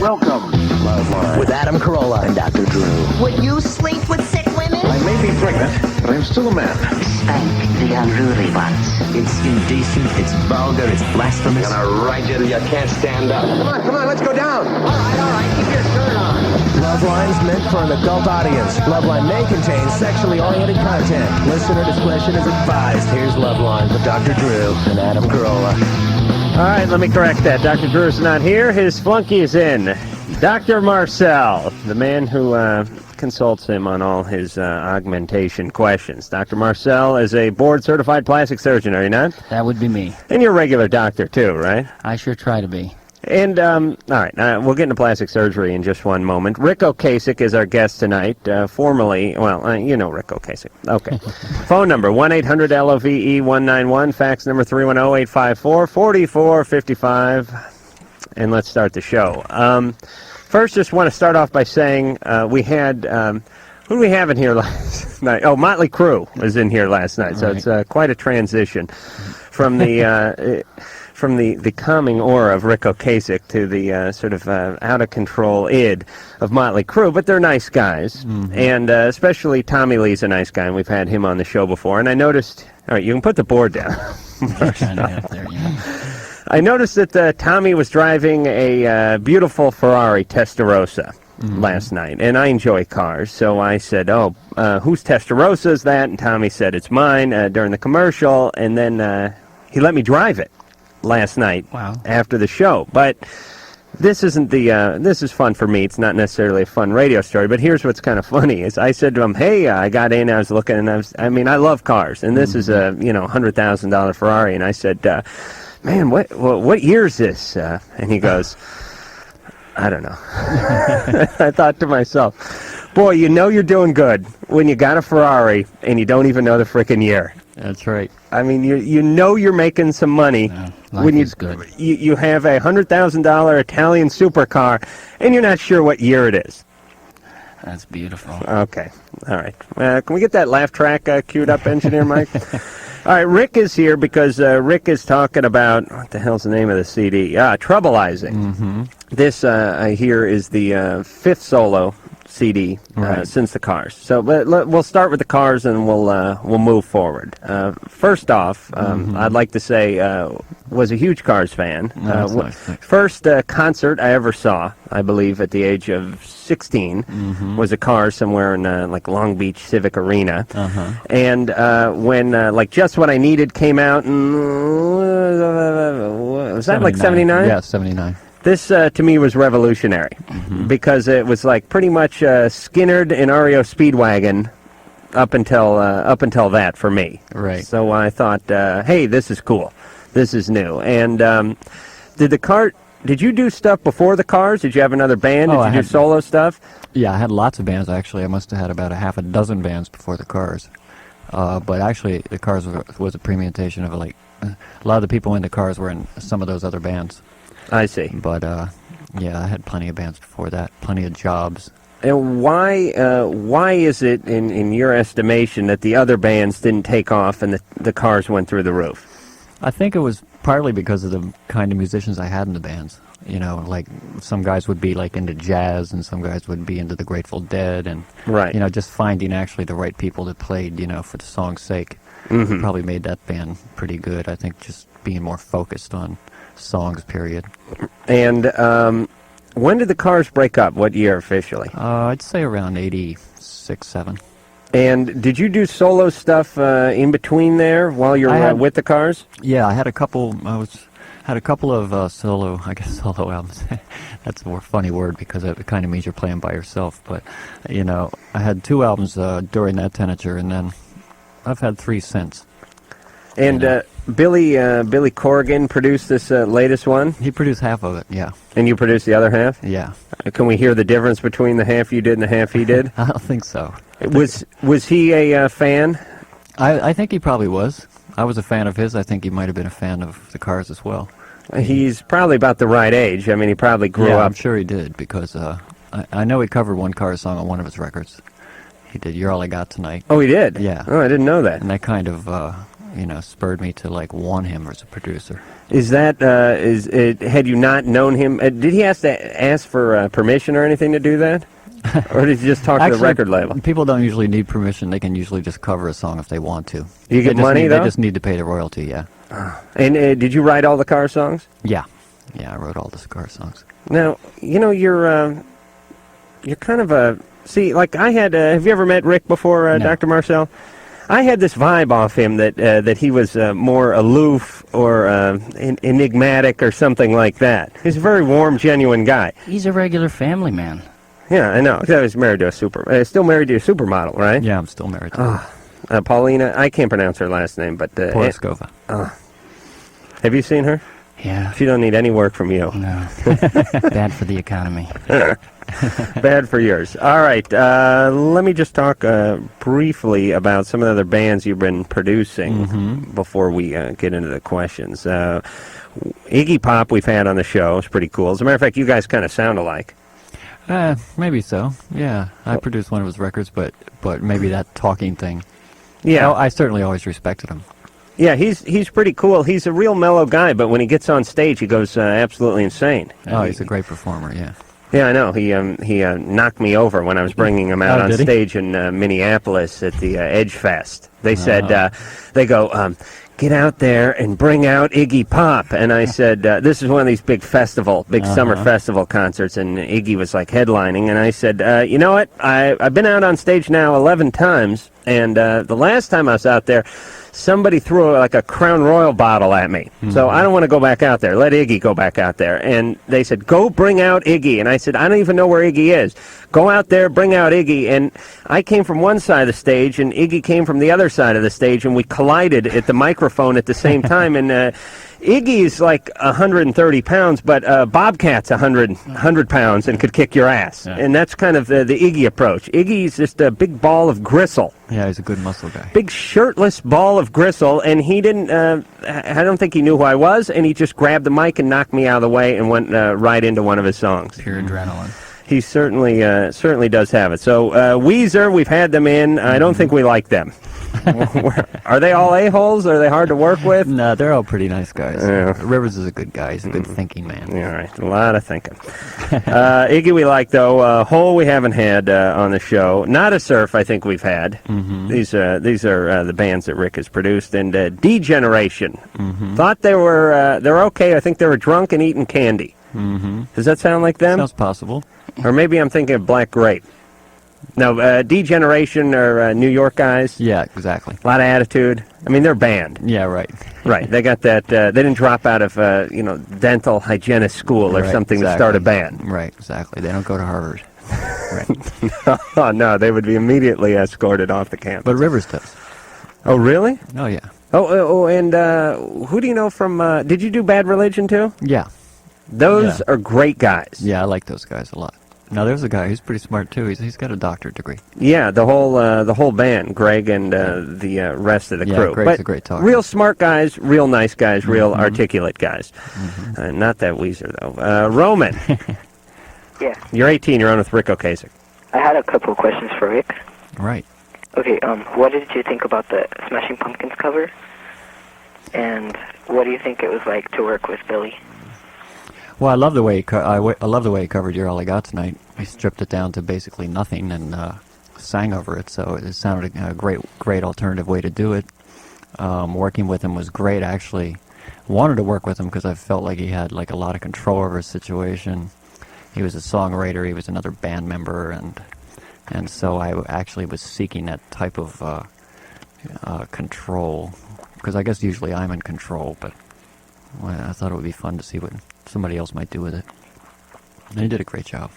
Welcome, Loveline. With Adam Carolla and Dr. Drew. Would you sleep with sick women? I may be pregnant, but I'm still a man. Spank the unruly ones. It's indecent, it's vulgar, it's blasphemous. Gonna ride you till you can't stand up. Come on, let's go down. All right, keep your shirt on. Loveline's meant for an adult audience. Loveline may contain sexually oriented content. Listener discretion is advised. Here's Loveline with Dr. Drew and Adam Carolla. All right, let me correct that. Dr. Drew's not here. His flunky is in. Dr. Marcel, the man who consults him on all his augmentation questions. Dr. Marcel is a board-certified plastic surgeon, are you not? That would be me. And you're a regular doctor, too, right? I sure try to be. And, all right, we'll get into plastic surgery in just one moment. Ric Ocasek is our guest tonight, formerly, well, you know Ric Ocasek. Okay. Phone number, 1-800-LOVE-191, fax number 310-854-4455, and let's start the show. First, just want to start off by saying we had, who do we have in here last night? Oh, Motley Crue was in here last night, so it's quite a transition from the... from the calming aura of Ric Ocasek to the sort of out-of-control id of Motley Crue, but they're nice guys, and especially Tommy Lee's a nice guy, and we've had him on the show before, and I noticed, all right, you can put the board down. I noticed that Tommy was driving a beautiful Ferrari Testarossa last night, and I enjoy cars, so I said, whose Testarossa is that? And Tommy said, it's mine, during the commercial, and then he let me drive it last night after the show. But this isn't the this is fun for me. It's not necessarily a fun radio story, but here's what's kind of funny is I said to him, hey, I got in, I was looking, and I love cars, and this is a $100,000 Ferrari, and I said, man, what year is this? And he goes, I don't know. I thought to myself, boy, you know you're doing good when you got a Ferrari and you don't even know the frickin' year. That's right. I mean, you know you're making some money when is good. You have a $100,000 Italian supercar, and you're not sure what year it is. That's beautiful. Okay. All right. Can we get that laugh track queued up, Engineer Mike? All right, Rick is here because Rick is talking about, what the hell's the name of the CD? Troubleizing. This, I hear, is the fifth solo CD since the Cars. So we'll start with the Cars and we'll move forward. First off, I'd like to say was a huge Cars fan. Nice. First concert I ever saw, I believe, at the age of 16, was a Cars somewhere in like Long Beach Civic Arena. And when like Just What I Needed came out, and was that like 79? Yeah, 79. This, to me, was revolutionary, because it was like pretty much Skinnerd and REO Speedwagon up until that for me. Right. So I thought, hey, this is cool. This is new. And did you do stuff before the Cars? Did you have another band? Did you do solo stuff? Yeah, I had lots of bands, actually. I must have had about a half a dozen bands before the Cars. But actually, the Cars was a permutation of, like, a lot of the people in the Cars were in some of those other bands. I see. But, yeah, I had plenty of bands before that, plenty of jobs. And why is it, in your estimation, that the other bands didn't take off and the Cars went through the roof? I think it was partly because of the kind of musicians I had in the bands. You know, like some guys would be like into jazz and some guys would be into the Grateful Dead, and you know, just finding actually the right people that played, you know, for the song's sake probably made that band pretty good. I think just being more focused on songs, period. And when did the Cars break up? What year officially? I'd say around 86, 7. And did you do solo stuff in between there while you're with the Cars? Yeah, I had a couple. Had a couple of solo albums. That's a more funny word because it kind of means you're playing by yourself. But you know, I had 2 albums during that tenature, and then I've had 3 since. And Billy Corrigan produced this latest one? He produced half of it, yeah. And you produced the other half? Yeah. Can we hear the difference between the half you did and the half he did? I don't think so. Was he a fan? I think he probably was. I was a fan of his. I think he might have been a fan of the Cars as well. He's probably about the right age. I mean, he probably grew up. I'm sure he did, because I know he covered one Cars song on one of his records. He did You're All I Got Tonight. Oh, he did? Yeah. Oh, I didn't know that. And that kind of, spurred me to like want him as a producer. Is that had you not known him? Did he have to ask for permission or anything to do that, or did you just talk to the record label? People don't usually need permission. They can usually just cover a song if they want to. You get money though? They just need to pay the royalty. Yeah. And did you write all the Car songs? Yeah, I wrote all the Car songs. Now you're kind of a like I had. Have you ever met Rick before, No. Dr. Marcel? I had this vibe off him that he was more aloof or enigmatic or something like that. He's a very warm, genuine guy. He's a regular family man. Yeah, I know. I was married to still married to a supermodel, right? Yeah, I'm still married to her. Paulina. I can't pronounce her last name, but Poroskova. Have you seen her? Yeah. She don't need any work from you. No. Bad for the economy. Bad for yours. All right. Let me just talk briefly about some of the other bands you've been producing before we get into the questions. Iggy Pop we've had on the show. It's pretty cool. As a matter of fact, you guys kind of sound alike. Maybe so. Yeah, I produced one of his records, but maybe that talking thing. Yeah, I certainly always respected him. Yeah, he's pretty cool. He's a real mellow guy, but when he gets on stage, he goes absolutely insane. Oh, he's a great performer. Yeah. Yeah, I know. He knocked me over when I was bringing him out on stage in Minneapolis at the Edge Fest. They said, they go, get out there and bring out Iggy Pop. And I said, this is one of these big summer festival concerts, and Iggy was like headlining. And I said, you know what? I've been out on stage now 11 times, and the last time I was out there, somebody threw like a Crown Royal bottle at me. So I don't want to go back out there. Let Iggy go back out there. And they said, go bring out Iggy. And I said, I don't even know where Iggy is. Go out there, bring out Iggy. And I came from one side of the stage, and Iggy came from the other side of the stage, and we collided at the microphone at the same time. And Iggy's like 130 pounds, but Bobcat's 100 pounds and could kick your ass. Yeah. And that's kind of the Iggy approach. Iggy's just a big ball of gristle. Yeah, he's a good muscle guy. Big shirtless ball of gristle, and he didn't, I don't think he knew who I was, and he just grabbed the mic and knocked me out of the way and went right into one of his songs. Pure adrenaline. He certainly does have it. So Weezer, we've had them in. I don't think we like them. Are they all a-holes? Are they hard to work with? No, they're all pretty nice guys. Yeah. Rivers is a good guy. He's a good thinking man. Yeah, all right. A lot of thinking. Iggy we like, though. Hole we haven't had on the show. Not a Surf I think we've had. These are the bands that Rick has produced. And D-Generation. Thought they're okay. I think they were drunk and eating candy. Does that sound like them? Sounds possible. Or maybe I'm thinking of Black Grape. No, D-Generation are New York guys. Yeah, exactly. A lot of attitude. I mean, they're banned. Yeah, right. Right. They got that. They didn't drop out of dental hygienist school or something to start a band. Right. Exactly. They don't go to Harvard. Right. Oh no, they would be immediately escorted off the campus. But Rivers does. Oh really? Oh yeah. Oh, and who do you know from? Did you do Bad Religion too? Yeah. Those are great guys. Yeah, I like those guys a lot. Now there's a guy who's pretty smart too. He's got a doctorate degree. Yeah, the whole band, Greg and the rest of the crew. Greg's a great talker. Real smart guys, real nice guys, real articulate guys. Not that Weezer though. Roman. Yeah. You're 18. You're on with Ric Ocasek. I had a couple of questions for Rick. Right. Okay. What did you think about the Smashing Pumpkins cover? And what do you think it was like to work with Billy? Well, I love the way I love the way he covered "You're All I Got Tonight." He stripped it down to basically nothing and sang over it. So it sounded a great alternative way to do it. Working with him was great. I actually wanted to work with him because I felt like he had like a lot of control over his situation. He was a songwriter. He was another band member, and so I actually was seeking that type of control because I guess usually I'm in control, but I thought it would be fun to see what somebody else might do with it. And he did a great job.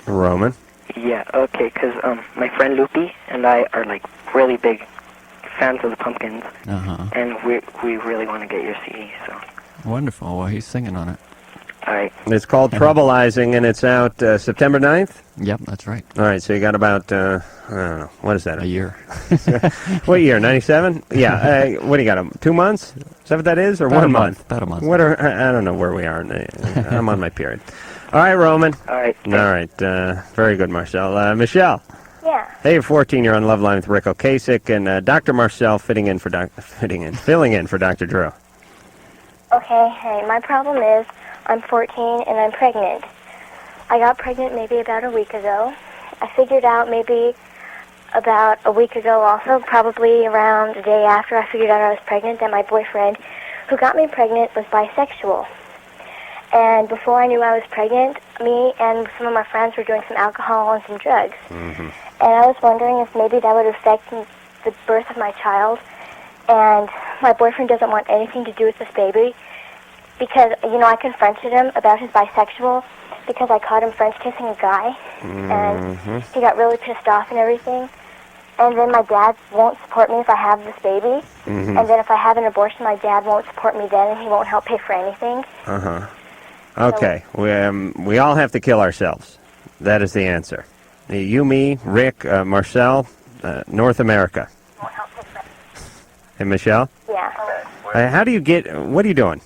Roman? Yeah, okay, because my friend Loopy and I are like really big fans of the Pumpkins, and we really want to get your CD, so. Wonderful. Well, he's singing on it. All right. It's called Troubleizing, and it's out September 9th? Yep, that's right. All right, so you got about, I don't know, what is that? A year. What year, 97? Yeah, what do you got, 2 months? Is that what that is, or about 1 month? About a month. I don't know where we are. I'm on my period. All right, Roman. All right. All right, very good, Marcel. Michelle? Yeah. Hey, you're 14. You're on Loveline with Ric Ocasek and Dr. Marcel filling in for Dr. Drew. Okay, hey, my problem is I'm 14 and I'm pregnant. I got pregnant maybe about a week ago. I figured out maybe about a week ago also, probably around the day after I figured out I was pregnant, that my boyfriend who got me pregnant was bisexual. And before I knew I was pregnant, me and some of my friends were doing some alcohol and some drugs. Mm-hmm. And I was wondering if maybe that would affect the birth of my child. And my boyfriend doesn't want anything to do with this baby because, I confronted him about his bisexual because I caught him French kissing a guy. Mm-hmm. And he got really pissed off and everything. And then my dad won't support me if I have this baby. Mm-hmm. And then if I have an abortion, my dad won't support me then, and he won't help pay for anything. Uh-huh. Okay. We all have to kill ourselves. That is the answer. You, me, Rick, Marcel, North America. Won't help pay for And Michelle? Yeah. What are you doing?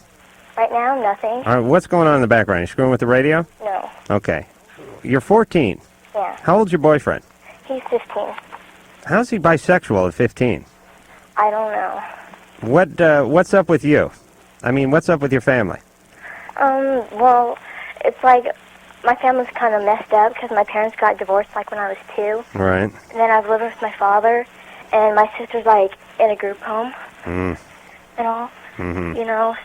Right now, nothing. All right, what's going on in the background? You screwing with the radio? No. Okay. You're 14. Yeah. How old's your boyfriend? He's 15. How's he bisexual at 15? I don't know. What's up with you? I mean, what's up with your family? Well, it's like my family's kind of messed up because my parents got divorced like when I was 2. Right. And then I've lived with my father, and my sister's like in a group home and all. Mm-hmm.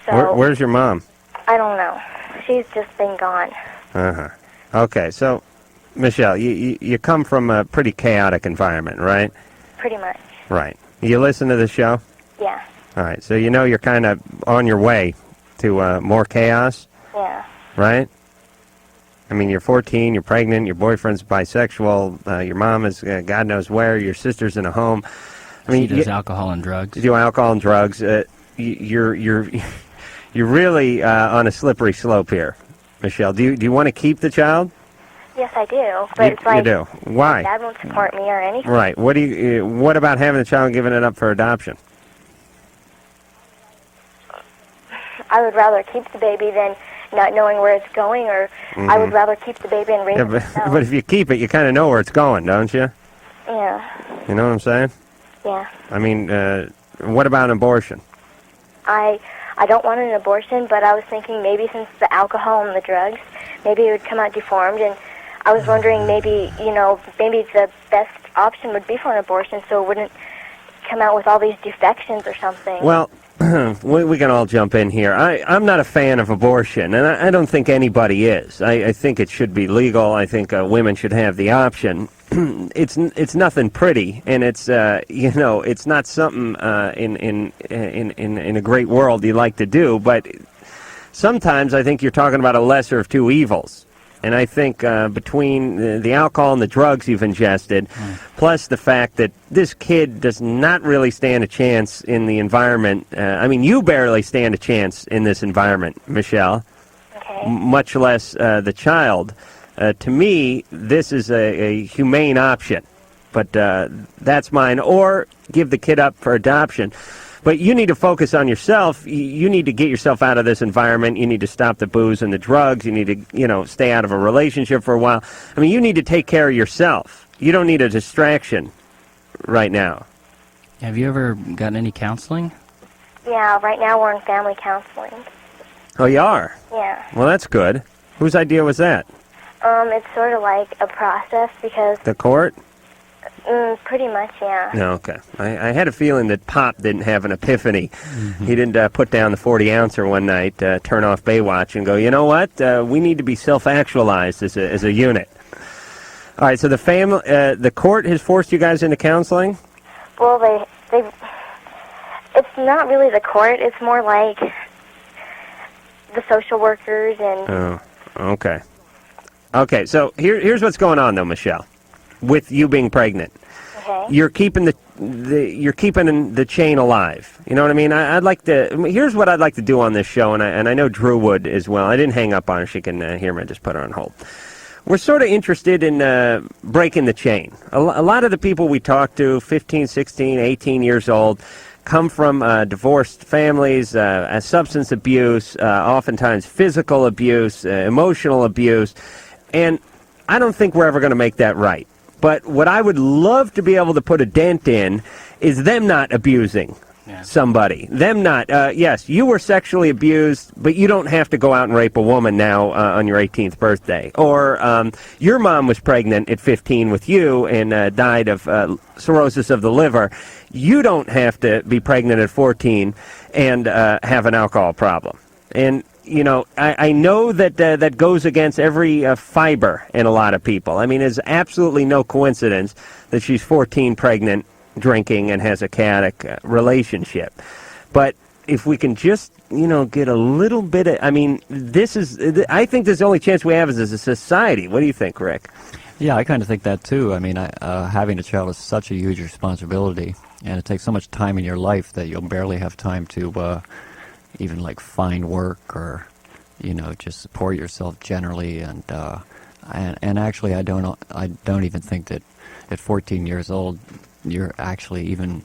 So Where's your mom? I don't know. She's just been gone. Uh-huh. Okay, so, Michelle, you come from a pretty chaotic environment, right? Pretty much. Right. You listen to the show? Yeah. All right, so you're kind of on your way to more chaos, Yeah. right? I mean, you're 14, you're pregnant, your boyfriend's bisexual, your mom is God knows where, your sister's in a home. I mean, She does alcohol and drugs. You do alcohol and drugs. You're really on a slippery slope here, Michelle. Do you want to keep the child? Yes, I do. But it's like you do. Why? my dad won't support me or anything. Right. What about having the child and giving it up for adoption? I would rather keep the baby than not knowing where it's going, or I would rather keep the baby and raise it myself. But if you keep it, you kind of know where it's going, don't you? Yeah. You know what I'm saying? Yeah. I mean, what about an abortion? I don't want an abortion, but I was thinking maybe since the alcohol and the drugs, maybe it would come out deformed, and I was wondering maybe, maybe the best option would be for an abortion so it wouldn't come out with all these defections or something. Well, we can all jump in here. I'm not a fan of abortion, and I don't think anybody is. I think it should be legal. I think women should have the option. It's nothing pretty, and it's it's not something in a great world you like to do. But sometimes I think you're talking about a lesser of two evils. And I think between the alcohol and the drugs you've ingested, plus the fact that this kid does not really stand a chance in the environment. I mean, you barely stand a chance in this environment, Michelle, much less the child. To me, this is a humane option, but that's mine. Or give the kid up for adoption. But you need to focus on yourself. You need to get yourself out of this environment. You need to stop the booze and the drugs. You need to, stay out of a relationship for a while. I mean, you need to take care of yourself. You don't need a distraction right now. Have you ever gotten any counseling? Yeah, right now we're in family counseling. Oh, you are? Yeah. Well, that's good. Whose idea was that? It's sort of like a process because... The court? Pretty much, yeah. No, okay. I had a feeling that Pop didn't have an epiphany. Mm-hmm. He didn't put down the 40-ouncer one night, turn off Baywatch, and go, you know what? We need to be self-actualized as a unit. All right, so the court has forced you guys into counseling? Well, they it's not really the court. It's more like the social workers and... Oh, okay. Okay, so here's what's going on, though, Michelle. With you being pregnant, you're keeping the chain alive. You know what I mean? Here's what I'd like to do on this show, and I know Drew would as well. I didn't hang up on her; she can hear me. I just put her on hold. We're sort of interested in breaking the chain. A lot of the people we talk to, 15, 16, 18 years old, come from divorced families, substance abuse, oftentimes physical abuse, emotional abuse, and I don't think we're ever going to make that right. But what I would love to be able to put a dent in is them not abusing somebody. Them not, yes, you were sexually abused, but you don't have to go out and rape a woman now on your 18th birthday. Or your mom was pregnant at 15 with you and died of cirrhosis of the liver. You don't have to be pregnant at 14 and have an alcohol problem. And, you know, I know that that goes against every fiber in a lot of people. I mean, there's absolutely no coincidence that she's 14, pregnant, drinking, and has a chaotic relationship. But if we can just, you know, get a little bit of, I mean, I think this is the only chance we have as a society. What do you think, Rick? Yeah, I kind of think that too. I mean, having a child is such a huge responsibility, and it takes so much time in your life that you'll barely have time to even like find work or, you know, just support yourself generally. And actually, I don't even think that at 14 years old you're actually even.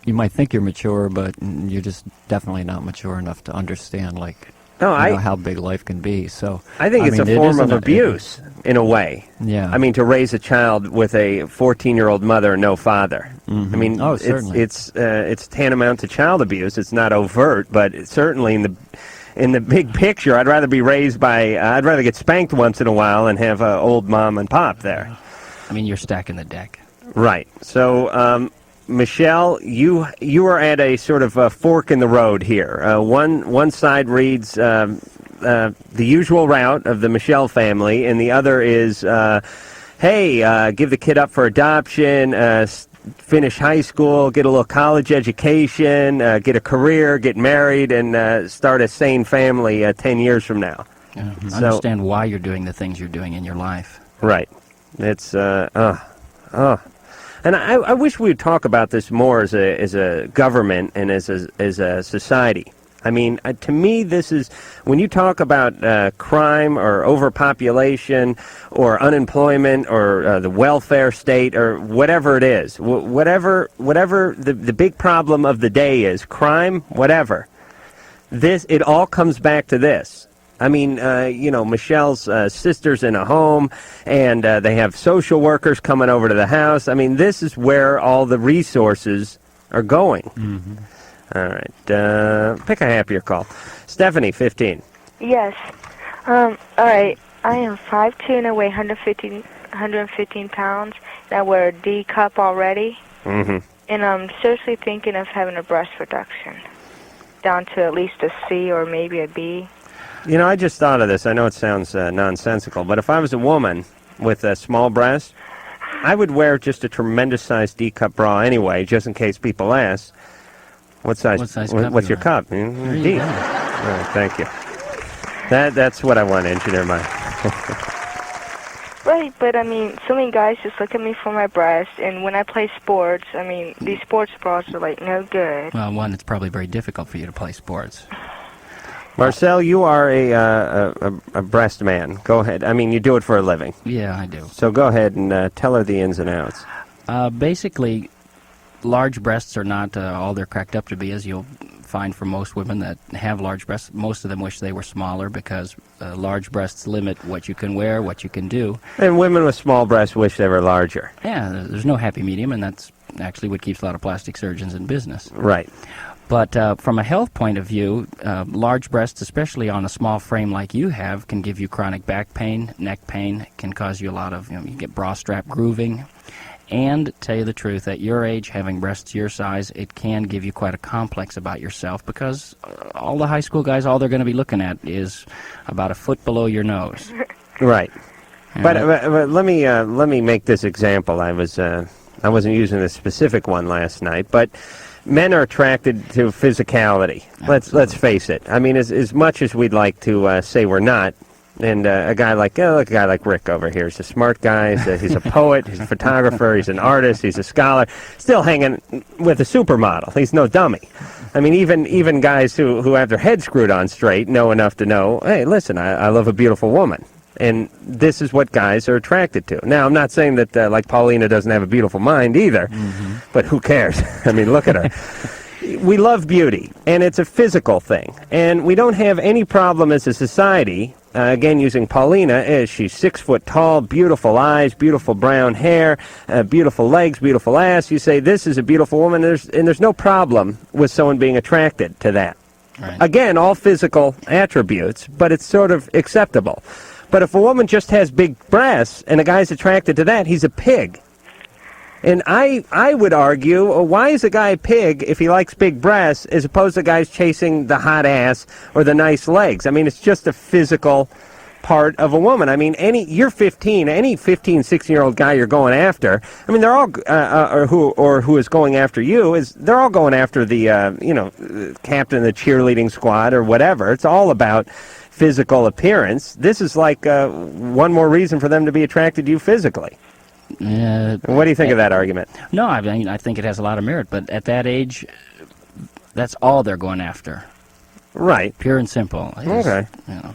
You might think you're mature, but you're just definitely not mature enough to understand, like, how big life can be. So I think it's a form of abuse, in a way. Yeah. I mean, to raise a child with a 14-year-old mother and no father. Mm-hmm. I mean, certainly. it's tantamount to child abuse. It's not overt, but it's certainly in the big picture, I'd rather be raised by. I'd rather get spanked once in a while and have old mom and pop there. I mean, you're stacking the deck. Right. So, Michelle, you are at a sort of a fork in the road here. One side reads the usual route of the Michelle family, and the other is, hey, give the kid up for adoption, finish high school, get a little college education, get a career, get married, and start a sane family 10 years from now. Yeah. Understand why you're doing the things you're doing in your life. Right. It's and I wish we would talk about this more as a government and as a society. I mean, to me, this is, when you talk about crime or overpopulation or unemployment or the welfare state or whatever it is, whatever the big problem of the day is, crime, whatever, it all comes back to this. I mean, you know, Michelle's sister's in a home, and they have social workers coming over to the house. I mean, this is where all the resources are going. Mm-hmm. All right. Pick a happier call. Stephanie, 15. Yes. All right. I am 5'2", and I weigh 115 pounds, and I wear a D cup already. Mm-hmm. And I'm seriously thinking of having a breast reduction down to at least a C or maybe a B. You know, I just thought of this. I know it sounds nonsensical, but if I was a woman with a small breast, I would wear just a tremendous-sized D-cup bra anyway, just in case people ask, what size cup what's your cup? D. All right, thank you. That's what I want to engineer my... Right, but I mean, so many guys just look at me for my breast, and when I play sports, I mean, these sports bras are like no good. Well, one, it's probably very difficult for you to play sports. Marcel, you are a breast man. Go ahead. I mean, you do it for a living. Yeah, I do. So go ahead and tell her the ins and outs. Basically, large breasts are not all they're cracked up to be, as you'll find for most women that have large breasts. Most of them wish they were smaller because large breasts limit what you can wear, what you can do. And women with small breasts wish they were larger. Yeah, there's no happy medium, and that's actually what keeps a lot of plastic surgeons in business. Right. But from a health point of view, large breasts, especially on a small frame like you have, can give you chronic back pain, neck pain, can cause you a lot of, you get bra strap grooving. And, tell you the truth, at your age, having breasts your size, it can give you quite a complex about yourself because all the high school guys, all they're going to be looking at is about a foot below your nose. Right. But let me make this example. I wasn't using a specific one last night, but men are attracted to physicality. Let's face it. I mean, as much as we'd like to say we're not, and a guy like Rick over here, he's a smart guy, he's a poet, he's a photographer, he's an artist, he's a scholar, still hanging with a supermodel. He's no dummy. I mean, even guys who have their heads screwed on straight know enough to know, hey, listen, I love a beautiful woman. And this is what guys are attracted to. Now, I'm not saying that, like, Paulina doesn't have a beautiful mind either, but who cares? I mean, look at her. We love beauty, and it's a physical thing. And we don't have any problem as a society again using Paulina, is she's 6 foot tall, beautiful eyes, beautiful brown hair, beautiful legs, beautiful ass. You say this is a beautiful woman, and there's no problem with someone being attracted to that. Right. Again, all physical attributes, but it's sort of acceptable. But if a woman just has big breasts and a guy's attracted to that, he's a pig. And I would argue, why is a guy a pig if he likes big breasts as opposed to guys chasing the hot ass or the nice legs? I mean, it's just a physical part of a woman. I mean, you're 15, any 15, 16-year-old guy you're going after, I mean, they're all, who is going after you, they're all going after the, captain of the cheerleading squad or whatever. It's all about physical appearance. This is like one more reason for them to be attracted to you physically. What do you think of that argument? No, I mean, I think it has a lot of merit, but at that age, that's all they're going after. Right. Pure and simple. Okay.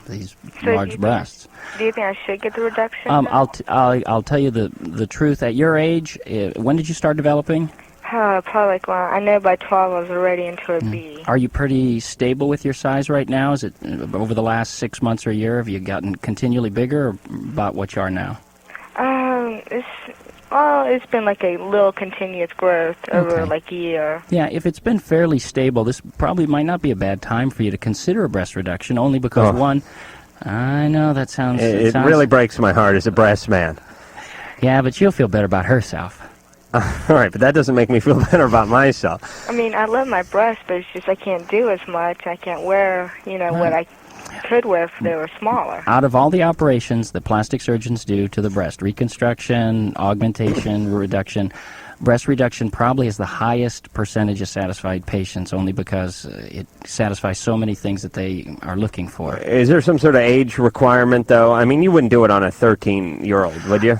These large breasts. Do you think I should get the reduction? I'll tell you the truth. At your age, when did you start developing? Probably like, I know by 12 I was already into a B. Are you pretty stable with your size right now? Is it over the last 6 months or a year? Have you gotten continually bigger, or about what you are now? It's been like a little continuous growth over like a year. Yeah, if it's been fairly stable, this probably might not be a bad time for you to consider a breast reduction, only because one, I know that sounds... It really breaks my heart as a breast man. Yeah, but she'll feel better about herself. All right, but that doesn't make me feel better about myself. I mean, I love my breasts, but it's just I can't do as much. I can't wear, what I could wear if they were smaller. Out of all the operations that plastic surgeons do to the breast, reconstruction, augmentation, reduction, breast reduction probably has the highest percentage of satisfied patients, only because it satisfies so many things that they are looking for. Is there some sort of age requirement, though? I mean, you wouldn't do it on a 13-year-old, would you?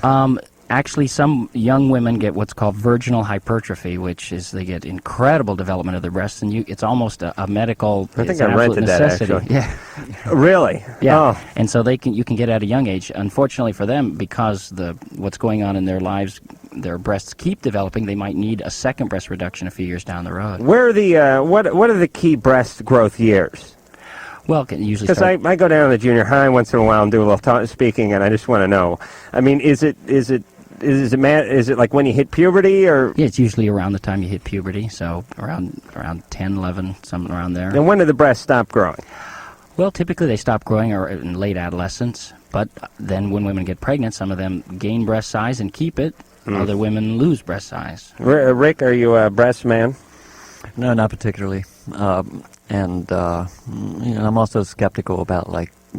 Actually, some young women get what's called virginal hypertrophy, which is they get incredible development of their breasts, and it's almost a medical. I think I rented that, actually. Yeah. Really? Yeah. Oh. And so you can get at a young age. Unfortunately for them, because what's going on in their lives, their breasts keep developing. They might need a second breast reduction a few years down the road. Where are the what are the key breast growth years? Well, can usually because I go down to the junior high once in a while and do a little speaking, and I just want to know. I mean, is it like when you hit puberty, or? Yeah, it's usually around the time you hit puberty, so around 10, 11, something around there. And when do the breasts stop growing? Well, typically they stop growing or in late adolescence, but then when women get pregnant, some of them gain breast size and keep it. Other women lose breast size. Rick, are you a breast man? No, not particularly. I'm also skeptical about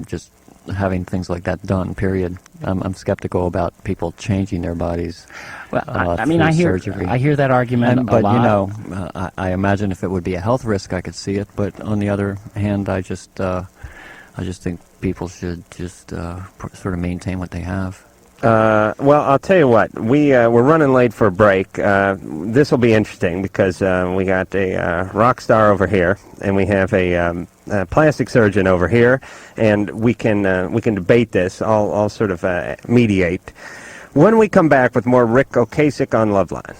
just having things like that done, period. I'm skeptical about people changing their bodies. Well, I hear that argument a lot. But I imagine if it would be a health risk, I could see it. But on the other hand, I just think people should just sort of maintain what they have. Well, I'll tell you what. We're running late for a break. This will be interesting because we got a rock star over here, and we have a plastic surgeon over here, and we can debate this. I'll sort of mediate when we come back with more Ric Ocasek on Loveline.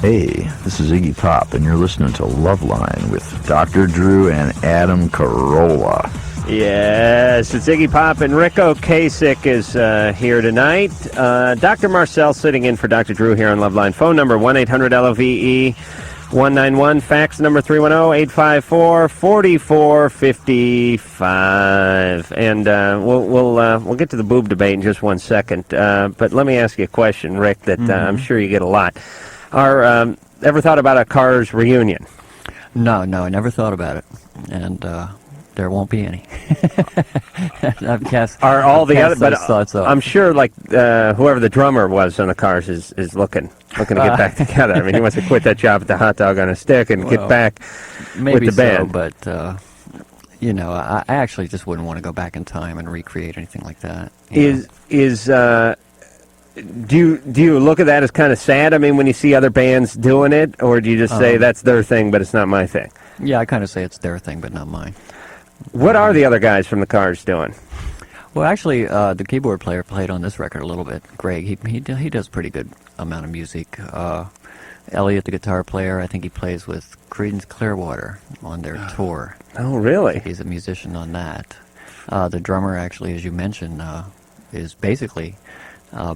Hey, this is Iggy Pop, and you're listening to Loveline with Dr. Drew and Adam Carolla. Yes, it's Iggy Pop, and Ric Ocasek is here tonight. Dr. Marcel sitting in for Dr. Drew here on Loveline. Phone number 1-800-LOVE-191. Fax number 310-854-4455. And we'll get to the boob debate in just 1 second. But let me ask you a question, Rick, that I'm sure you get a lot. Ever thought about a Cars reunion? No, I never thought about it, and there won't be any. Are all the other? But thoughts I'm sure, whoever the drummer was on the Cars is looking to get back together. I mean, he wants to quit that job at the Hot Dog on a Stick and get back with the band. But I actually just wouldn't want to go back in time and recreate anything like that. Do you look at that as kind of sad? I mean, when you see other bands doing it, or do you just say that's their thing, but it's not my thing? Yeah, I kind of say it's their thing, but not mine. What are the other guys from the Cars doing? Well, actually, the keyboard player played on this record a little bit. Greg, he does a pretty good amount of music. Elliot, the guitar player, I think he plays with Creedence Clearwater on their tour. Oh, really? He's a musician on that. The drummer, actually, as you mentioned, is basically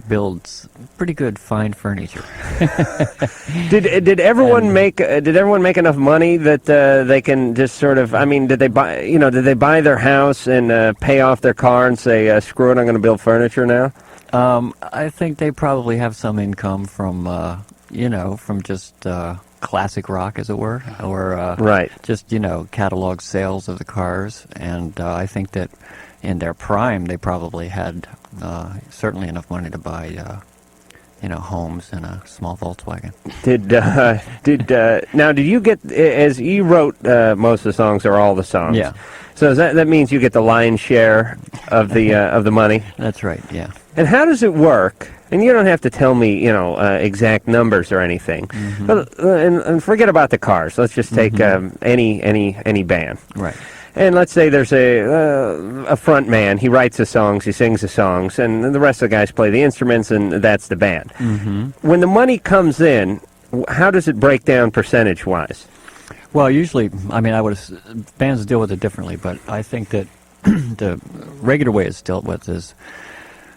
builds pretty good fine furniture. Did everyone make enough money that they can just sort of? I mean, did they buy their house and pay off their car and say, "Screw it, I'm going to build furniture now"? I think they probably have some income from from just classic rock, as it were, or right. just catalog sales of the cars. And I think that in their prime, they probably had certainly enough money to buy, homes and a small Volkswagen. Did you get, as you wrote most of the songs or all the songs? Yeah. So that means you get the lion's share of the money. That's right. Yeah. And how does it work? And you don't have to tell me, exact numbers or anything. Mm-hmm. But and forget about the cars. Let's just take any band. Right. And let's say there's a front man. He writes the songs, he sings the songs, and the rest of the guys play the instruments, and that's the band. Mm-hmm. When the money comes in, how does it break down percentage-wise? Well, usually, bands deal with it differently, but I think that the regular way it's dealt with is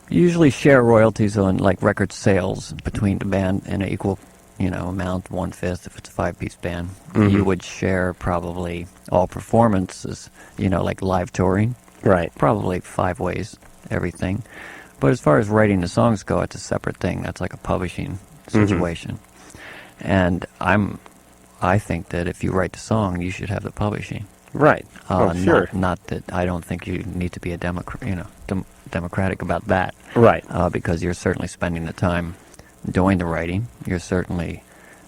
usually share royalties on like record sales between the band in an equal amount, 1/5 if it's a 5-piece band. Mm-hmm. You would share probably all performances, like live touring. Right. Probably 5 ways, everything. But as far as writing the songs go, it's a separate thing. That's like a publishing situation. Mm-hmm. And I think that if you write the song, you should have the publishing. Right. Sure. Not that I don't think you need to be a democratic about that. Right. Because you're certainly spending the time doing the writing. You certainly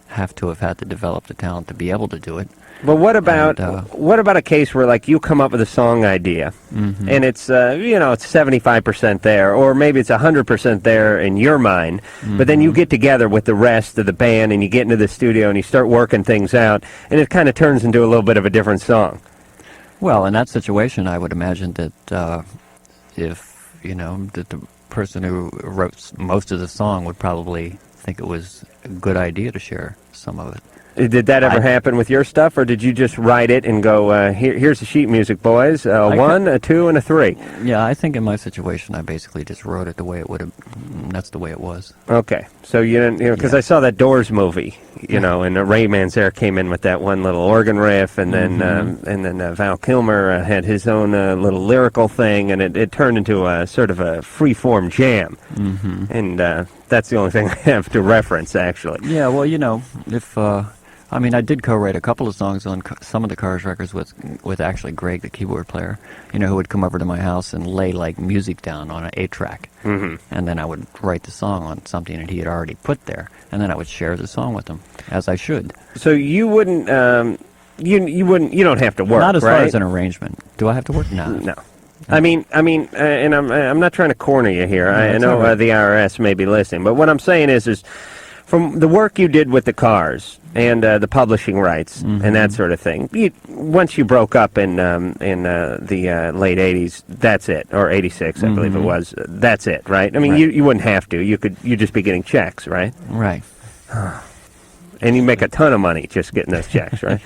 have to have had to develop the talent to be able to do it. But what about a case where like you come up with a song idea mm-hmm. and it's it's 75% there, or maybe it's 100% there in your mind, mm-hmm. but then you get together with the rest of the band and you get into the studio and you start working things out, and it kind of turns into a little bit of a different song. Well, in that situation, I would imagine that if that the person who wrote most of the song would probably think it was a good idea to share some of it. Did that ever happen with your stuff, or did you just write it and go, here's the sheet music, boys, a 1, a 2, and a 3? Yeah, I think in my situation, I basically just wrote it the way it would have, that's the way it was. Okay, so you didn't, because I saw that Doors movie, and Ray Manzarek came in with that one little organ riff, and then Val Kilmer had his own little lyrical thing, and it turned into a sort of a free-form jam, and that's the only thing I have to reference, actually. Yeah, well, if... I did co-write a couple of songs on some of the Cars records with actually Greg, the keyboard player, who would come over to my house and lay like music down on an 8-track, and then I would write the song on something that he had already put there, and then I would share the song with him, as I should. So you wouldn't, you don't have to work, not as right? far as an arrangement. Do I have to work? No. No. I mean, and I'm not trying to corner you here. No, I know right. The IRS may be listening, but what I'm saying is from the work you did with the Cars and the publishing rights and that sort of thing, once you broke up in the late 80s, that's it, or 86, I believe it was. That's it, right? I mean, right. you wouldn't have to. You'd just be getting checks, right? Right. And you make a ton of money just getting those checks, right?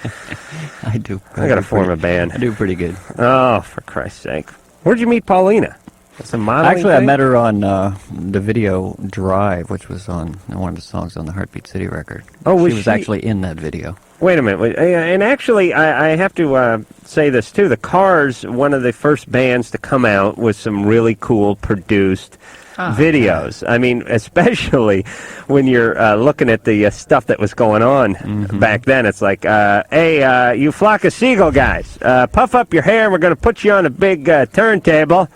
I do. I got to form a band. I do pretty good. Oh, for Christ's sake! Where'd you meet Paulina? That's a modeling Actually, thing? I met her on the video Drive, which was on one of the songs on the Heartbeat City record. Oh, she was actually in that video. Wait a minute. And actually, I have to say this, too. The Cars, one of the first bands to come out with some really cool produced videos. I mean, especially when you're looking at the stuff that was going on back then. It's like, hey, you flock of seagull guys, puff up your hair and we're going to put you on a big turntable.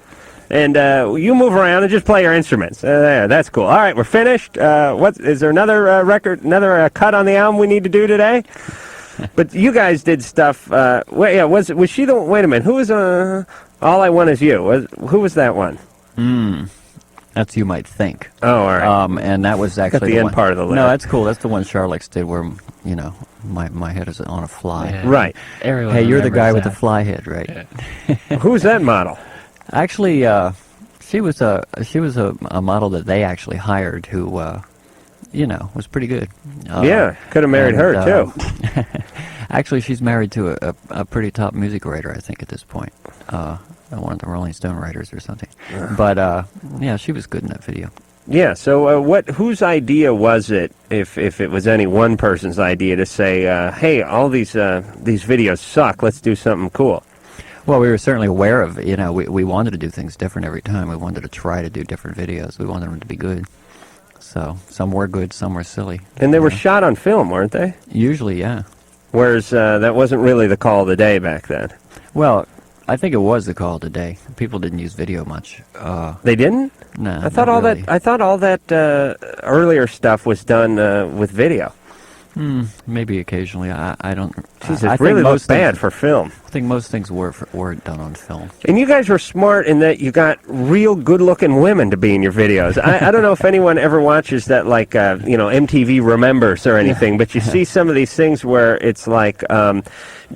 And you move around and just play your instruments. There, that's cool. All right, we're finished. What is there? Another record, another cut on the album we need to do today? But you guys did stuff. Was she the? Wait a minute. Who was All I Want Is You? Who was that one? That's You Might Think. Oh, all right. And that was actually at the end part of the lyric. No, that's cool. That's the one Charlex did, where my head is on a fly. Yeah. Right. Everyone hey, you're the guy with that. the fly head, right? Yeah. Who's that model? Actually, she was a model that they actually hired who you know, was pretty good. Yeah, could have married her, too. Actually, she's married to a pretty top music writer, I think, at this point. One of the Rolling Stone writers or something. But, yeah, she was good in that video. Yeah, so whose idea was it, if it was any one person's idea, to say, hey, all these videos suck, let's do something cool? Well, we were certainly aware of it. You know, we wanted to do things different every time. We wanted to try to do different videos. We wanted them to be good. So, some were good, some were silly. And they were shot on film, weren't they? Usually, yeah. Whereas that wasn't really the call of the day back then. Well, I think it was the call of the day. People didn't use video much. They didn't? No. I thought all really. that. I thought all that earlier stuff was done with video. Maybe occasionally. I don't. Jesus, I it really think looked bad for film. I think most things were done on film. And you guys were smart in that you got real good-looking women to be in your videos. I don't know if anyone ever watches that, like, MTV Remembers or anything, but you see some of these things where it's like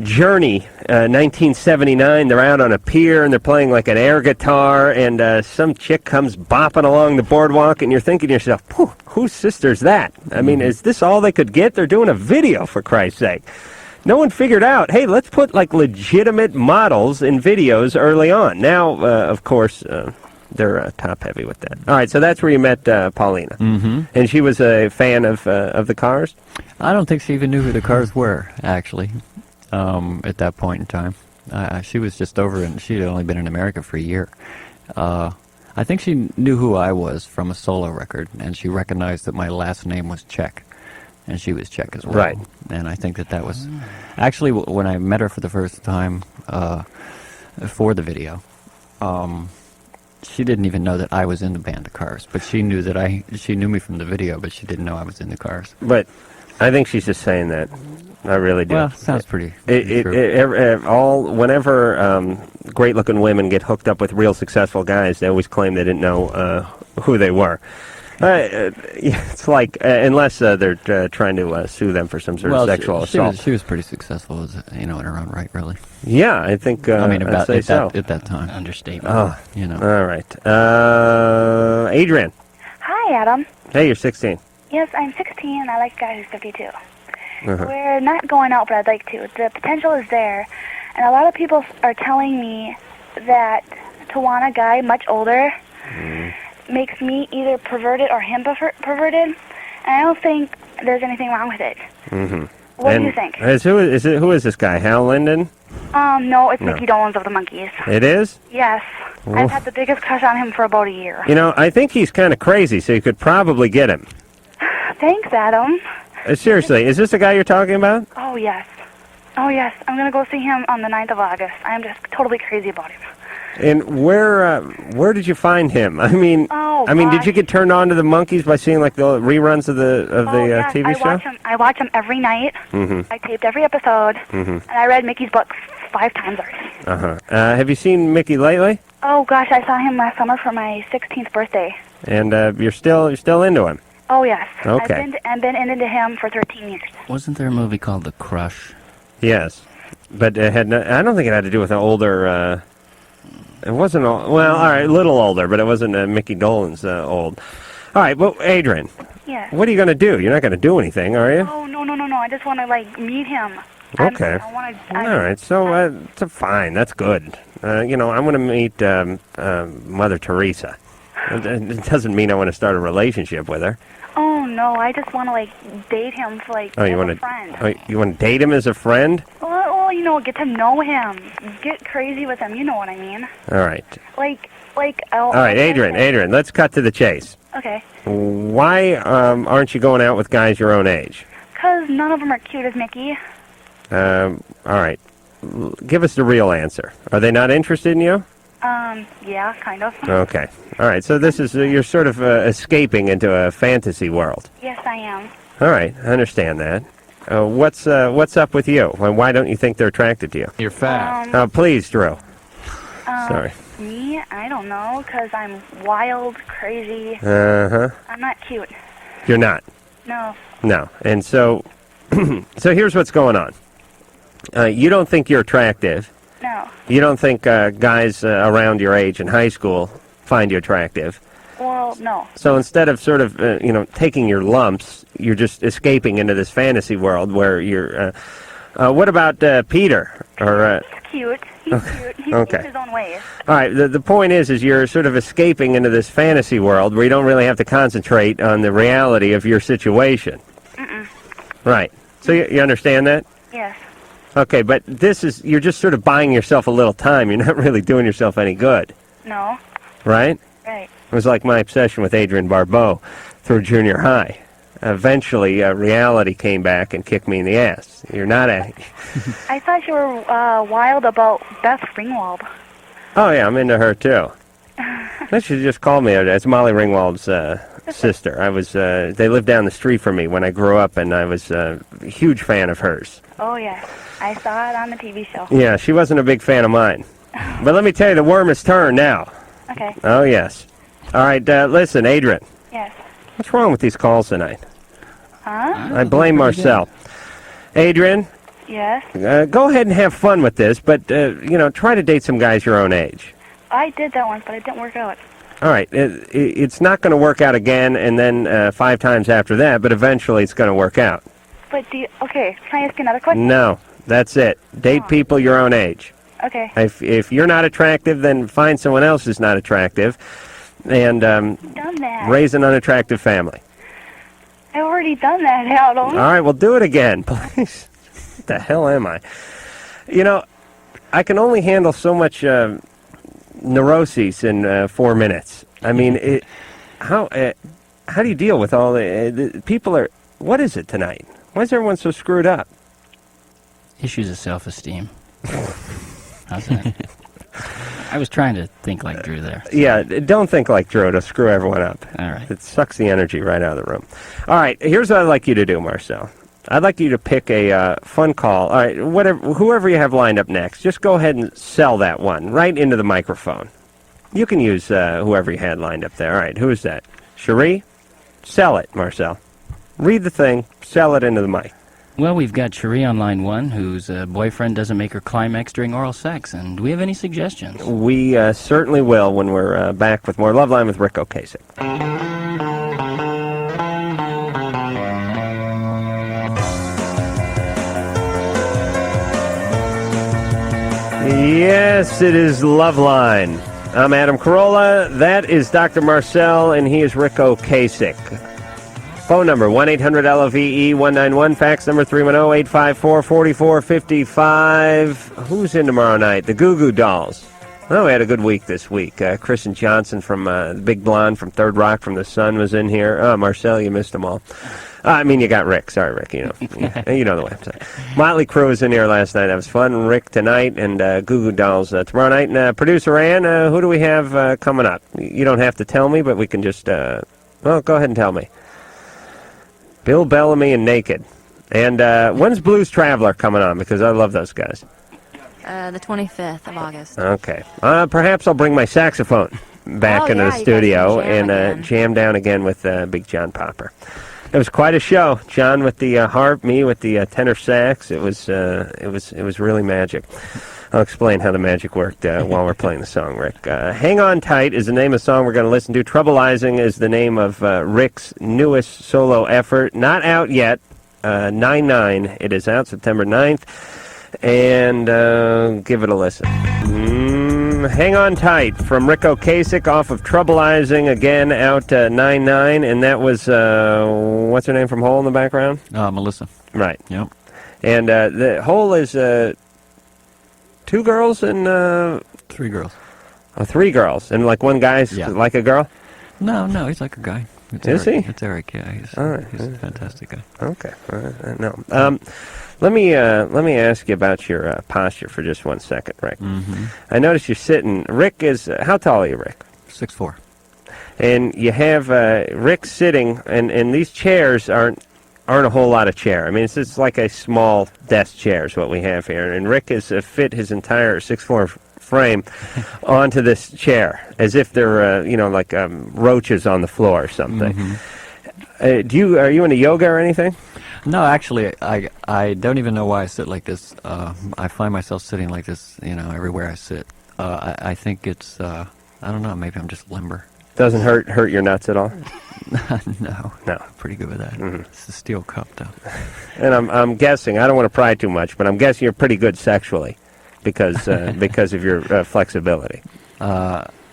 Journey, 1979, they're out on a pier and they're playing like an air guitar, and some chick comes bopping along the boardwalk, and you're thinking to yourself, whose sister's that? I mean, is this all they could get? They're doing a video, for Christ's sake. No one figured out, hey, let's put like legitimate models in videos early on. Now, of course, they're top-heavy with that. All right, so that's where you met Paulina. Mm-hmm. And she was a fan of the Cars? I don't think she even knew who the Cars were, actually, at that point in time. She was just over, and she'd only been in America for a year. I think she knew who I was from a solo record, and she recognized that my last name was Czech. And she was Czech as well. Right. And I think that was... Actually, when I met her for the first time for the video, she didn't even know that I was in the band The Cars. But she knew that she knew me from the video, but she didn't know I was in The Cars. But I think she's just saying that. I really do. Well, sounds pretty true. Whenever great-looking women get hooked up with real successful guys, they always claim they didn't know who they were. It's like, unless they're trying to sue them for some sort of sexual assault. She was pretty successful, in her own right, really. Yeah, I think. I mean, I'd say so. At that time. Understatement. Oh, All right. Adrian. Hi, Adam. Hey, you're 16. Yes, I'm 16 and I like a guy who's 52. We're not going out, but I'd like to. The potential is there, and a lot of people are telling me that to want a guy much older makes me either perverted or him perverted, and I don't think there's anything wrong with it. What do you think? Who is this guy? Hal Linden? No, it's Mickey Dolenz of the Monkees. It is? Yes. I've had the biggest crush on him for about a year. You know, I think he's kind of crazy, so you could probably get him. Thanks, Adam. Seriously, is this the guy you're talking about? Oh, yes. Oh, yes. I'm going to go see him on the 9th of August. I'm just totally crazy about him. And where did you find him? I mean, did you get turned on to the Monkees by seeing like the reruns of the TV show? I watch him every night. I taped every episode, and I read Mickey's book 5 times already. Have you seen Mickey lately? Oh gosh, I saw him last summer for my 16th birthday. And you're still into him? Oh yes. Okay. I've been into him for 13 years. Wasn't there a movie called The Crush? Yes, but it had I don't think it had to do with an older. It wasn't all right, a little older, but it wasn't Mickey Dolenz old. All right, well, Adrian. Yes. What are you going to do? You're not going to do anything, are you? Oh no! I just want to meet him. Okay. All right, so fine, that's good. I'm going to meet Mother Teresa. It doesn't mean I want to start a relationship with her. Oh no, I just want to date him for as a friend. Oh, you want to date him as a friend? Well, get to know him, get crazy with him. You know what I mean? All right. All right, Adrian, let's cut to the chase. Okay. Why aren't you going out with guys your own age? 'Cause none of them are cute as Mickey. All right. Give us the real answer. Are they not interested in you? Yeah, kind of. Okay. All right. So this is you're sort of escaping into a fantasy world. Yes, I am. All right. I understand that. What's up with you? Why don't you think they're attracted to you? You're fat. Please, Drew. Sorry. Me? I don't know, 'cause I'm wild, crazy. I'm not cute. You're not? No. No. And so, so here's what's going on. You don't think you're attractive. No. You don't think guys around your age in high school find you attractive. Well, no. So instead of sort of, taking your lumps, you're just escaping into this fantasy world where you're... what about Peter? Or He's cute. He's cute. He's okay. cute in his own ways. All right, the point is you're sort of escaping into this fantasy world where you don't really have to concentrate on the reality of your situation. Mm-mm. Right. So you understand that? Yes. Okay, but you're just sort of buying yourself a little time. You're not really doing yourself any good. No. Right? Right. It was like my obsession with Adrienne Barbeau through junior high. Eventually, reality came back and kicked me in the ass. You're not a... I thought you were wild about Beth Ringwald. Oh, yeah, I'm into her, too. They should just call me. It's Molly Ringwald's sister. They lived down the street from me when I grew up, and I was a huge fan of hers. Oh, yes. I saw it on the TV show. Yeah, she wasn't a big fan of mine. But let me tell you, the worm has turned now. Okay. Oh, yes. All right, listen, Adrian. Yes. What's wrong with these calls tonight? Huh? I blame Marcel. Adrian? Yes? Go ahead and have fun with this, but, try to date some guys your own age. I did that once, but it didn't work out. All right, it's not going to work out again and then 5 times after that, but eventually it's going to work out. But okay, can I ask another question? No, that's it. Date people your own age. Okay. If you're not attractive, then find someone else who's not attractive and done that. raise an unattractive family. I've already done that, Harold. All right, well, do it again, please. What the hell am I? I can only handle so much neuroses in 4 minutes. I mean, how do you deal with all the people are... What is it tonight? Why is everyone so screwed up? Issues of self-esteem. How's that? I was trying to think like Drew there. Yeah, don't think like Drew to screw everyone up. All right. It sucks the energy right out of the room. All right, here's what I'd like you to do, Marcel. I'd like you to pick a fun call. All right, whoever you have lined up next, just go ahead and sell that one right into the microphone. You can use whoever you had lined up there. All right, who is that? Cherie? Sell it, Marcel. Read the thing, sell it into the mic. Well, we've got Cherie on line 1, whose boyfriend doesn't make her climax during oral sex. And do we have any suggestions? We certainly will when we're back with more Loveline with Ric Ocasek. Yes, it is Loveline. I'm Adam Carolla. That is Dr. Marcel, and he is Ric Ocasek. Phone number, 1-800-LOVE-191. Fax number, 310-854-4455. Who's in tomorrow night? The Goo Goo Dolls. Oh, we had a good week this week. Kristen Johnson from the Big Blonde from Third Rock from the Sun was in here. Oh, Marcel, you missed them all. You got Rick. Sorry, Rick. You know the way I'm saying. Motley Crue was in here last night. That was fun. Rick tonight and Goo Goo Dolls tomorrow night. And producer Ann, who do we have coming up? You don't have to tell me, but we can just... go ahead and tell me. Bill Bellamy and Naked. And when's Blues Traveler coming on? Because I love those guys. The 25th of August. Okay. Perhaps I'll bring my saxophone back into the studio and jam down again with Big John Popper. It was quite a show. John with the harp, me with the tenor sax. It was really magic. I'll explain how the magic worked while we're playing the song, Rick. Hang On Tight is the name of the song we're going to listen to. Troubleizing is the name of Rick's newest solo effort. Not out yet. 9/9. It is out September 9th. And give it a listen. Hang On Tight from Ric Ocasek off of Troubleizing, again out 9/9. And that was, what's her name from Hole in the background? Melissa. Right. Yep. And the Hole is... 2 girls and... 3 girls. Oh, 3 girls. And like one guy's like a girl? No, he's like a guy. Is he? It's Eric, yeah. He's a fantastic guy. Okay. No. Let me ask you about your posture for just 1 second, Rick. Mm-hmm. I notice you're sitting... Rick is... how tall are you, Rick? 6'4". And you have Rick sitting, and these chairs aren't a whole lot of chair. I mean, it's just like a small desk chair is what we have here. And Rick has fit his entire 6'4" frame onto this chair, as if they're, like roaches on the floor or something. Mm-hmm. Are you into yoga or anything? No, actually, I don't even know why I sit like this. I find myself sitting like this, everywhere I sit. I think it's, I don't know, maybe I'm just limber. Doesn't hurt your nuts at all? No. Pretty good with that. It's a steel cup, though. And I'm guessing, I don't want to pry too much, but I'm guessing you're pretty good sexually because of your flexibility.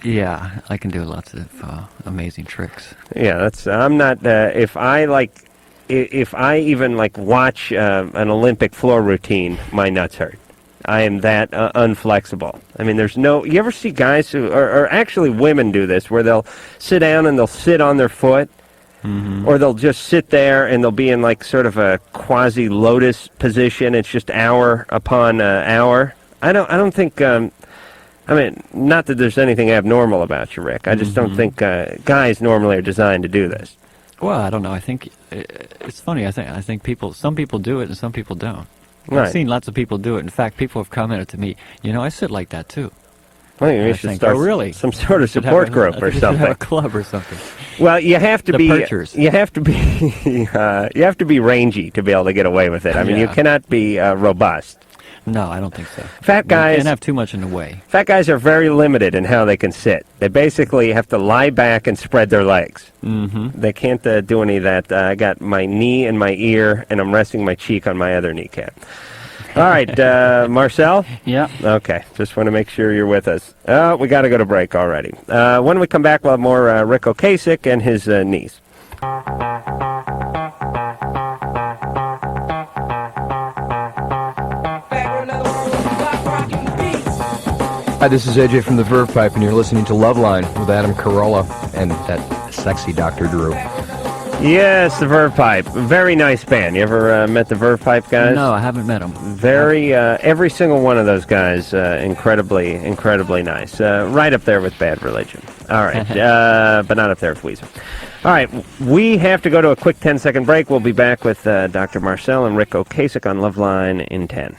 Yeah, I can do lots of amazing tricks. Yeah, I'm not. If I even watch an Olympic floor routine, my nuts hurt. I am that unflexible. I mean, you ever see guys who, or actually women do this, where they'll sit down and they'll sit on their foot, or they'll just sit there and they'll be in sort of a quasi-lotus position. It's just hour upon hour. I don't think, not that there's anything abnormal about you, Rick. I just don't think guys normally are designed to do this. Well, I don't know. I think it's funny. I think some people do it and some people don't. Right. I've seen lots of people do it. In fact, people have commented to me, I sit like that too. Well, you should start really? some sort of support group or something. Have a club or something. Well, you have to The be. perchers. You have to be. You have to be rangy to be able to get away with it. I mean, you cannot be robust. No, I don't think so. Fat guys can't have too much in the way. Fat guys are very limited in how they can sit. They basically have to lie back and spread their legs. They can't do any of that. I got my knee in my ear, and I'm resting my cheek on my other kneecap. All right, Marcel? Yeah. Okay, just want to make sure you're with us. Oh, we got to go to break already. When we come back, we'll have more Ric Ocasek and his niece. Hi, this is AJ from the Verve Pipe, and you're listening to Loveline with Adam Carolla and that sexy Dr. Drew. Yes, the Verve Pipe. Very nice band. You ever met the Verve Pipe guys? No, I haven't met them. Very, every single one of those guys, incredibly nice. Right up there with Bad Religion. All right, but not up there with Weezer. All right, we have to go to a quick 10-second break. We'll be back with Dr. Marcel and Ric Ocasek on Loveline in 10.